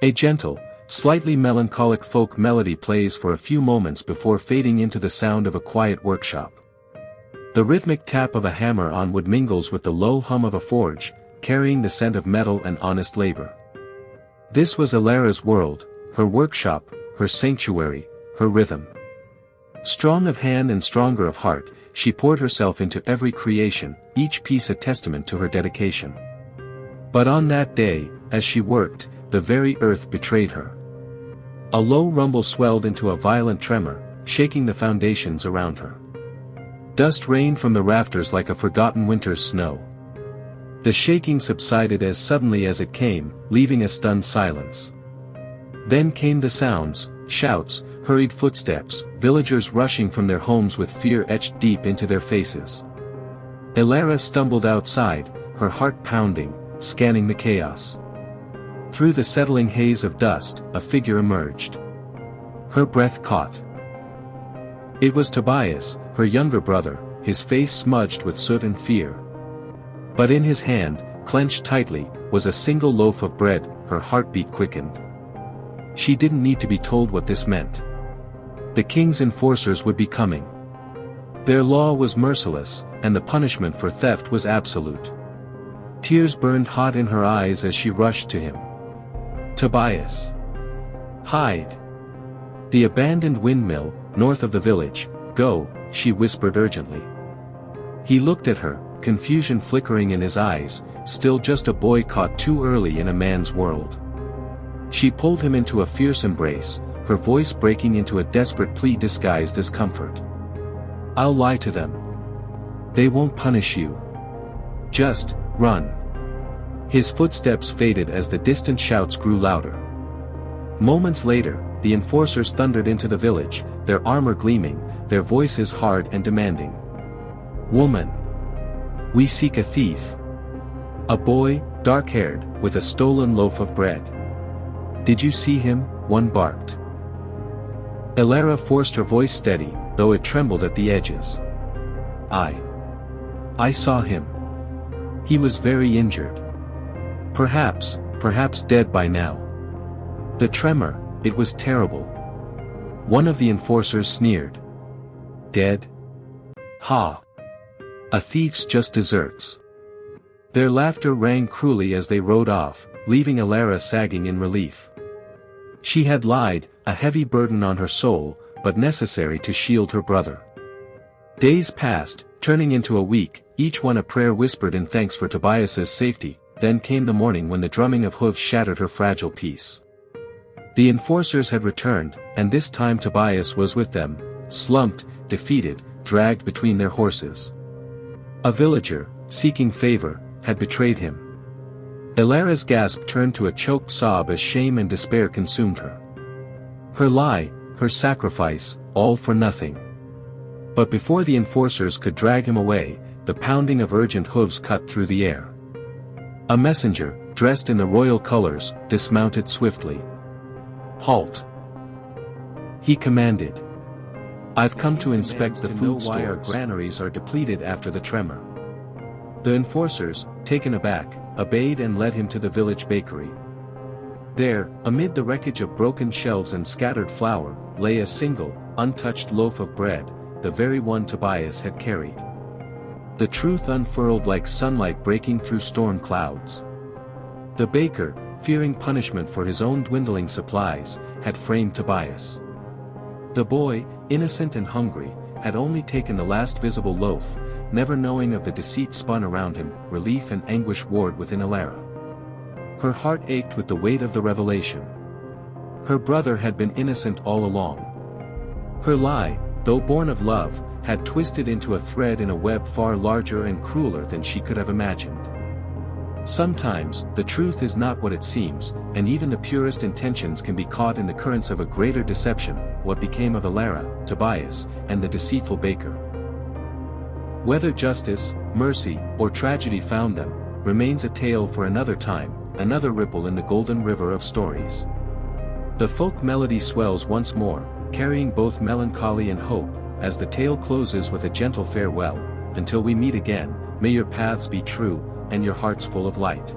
A gentle, slightly melancholic folk melody plays for a few moments before fading into the sound of a quiet workshop. The rhythmic tap of a hammer on wood mingles with the low hum of a forge, carrying the scent of metal and honest labor. This was Elara's world, her workshop, her sanctuary, her rhythm. Strong of hand and stronger of heart, she poured herself into every creation, each piece a testament to her dedication. But on that day, as she worked, the very earth betrayed her. A low rumble swelled into a violent tremor, shaking the foundations around her. Dust rained from the rafters like a forgotten winter's snow. The shaking subsided as suddenly as it came, leaving a stunned silence. Then came the sounds, shouts, hurried footsteps, villagers rushing from their homes with fear etched deep into their faces. Elara stumbled outside, her heart pounding, scanning the chaos. Through the settling haze of dust, a figure emerged. Her breath caught. It was Tobias, her younger brother, his face smudged with soot and fear. But in his hand, clenched tightly, was a single loaf of bread. Her heartbeat quickened. She didn't need to be told what this meant. The king's enforcers would be coming. Their law was merciless, and the punishment for theft was absolute. Tears burned hot in her eyes as she rushed to him. Tobias. Hide. The abandoned windmill, north of the village. Go, she whispered urgently. He looked at her, confusion flickering in his eyes, still just a boy caught too early in a man's world. She pulled him into a fierce embrace, her voice breaking into a desperate plea disguised as comfort. I'll lie to them. They won't punish you. Just, run. His footsteps faded as the distant shouts grew louder. Moments later, the enforcers thundered into the village, their armor gleaming, their voices hard and demanding. Woman. We seek a thief. A boy, dark-haired, with a stolen loaf of bread. Did you see him? One barked. Elara forced her voice steady, though it trembled at the edges. I saw him. He was very injured. Perhaps dead by now. The tremor, it was terrible. One of the enforcers sneered. Dead? Ha! A thief's just deserts. Their laughter rang cruelly as they rode off, leaving Elara sagging in relief. She had lied, a heavy burden on her soul, but necessary to shield her brother. Days passed, turning into a week, each one a prayer whispered in thanks for Tobias's safety. Then came the morning when the drumming of hooves shattered her fragile peace. The enforcers had returned, and this time Tobias was with them, slumped, defeated, dragged between their horses. A villager, seeking favor, had betrayed him. Elara's gasp turned to a choked sob as shame and despair consumed her. Her lie, her sacrifice, all for nothing. But before the enforcers could drag him away, the pounding of urgent hooves cut through the air. A messenger, dressed in the royal colors, dismounted swiftly. Halt! He commanded. I've come to inspect the food stores. Why our granaries are depleted after the tremor. The enforcers, taken aback, obeyed and led him to the village bakery. There, amid the wreckage of broken shelves and scattered flour, lay a single, untouched loaf of bread, the very one Tobias had carried. The truth unfurled like sunlight breaking through storm clouds. The baker, fearing punishment for his own dwindling supplies, had framed Tobias. The boy, innocent and hungry, had only taken the last visible loaf, never knowing of the deceit spun around him. Relief and anguish warred within Elara. Her heart ached with the weight of the revelation. Her brother had been innocent all along. Her lie, though born of love, had twisted into a thread in a web far larger and crueler than she could have imagined. Sometimes, the truth is not what it seems, and even the purest intentions can be caught in the currents of a greater deception. What became of Elara, Tobias, and the deceitful baker? Whether justice, mercy, or tragedy found them, remains a tale for another time, another ripple in the golden river of stories. The folk melody swells once more, carrying both melancholy and hope, as the tale closes with a gentle farewell. Until we meet again, may your paths be true, and your hearts full of light.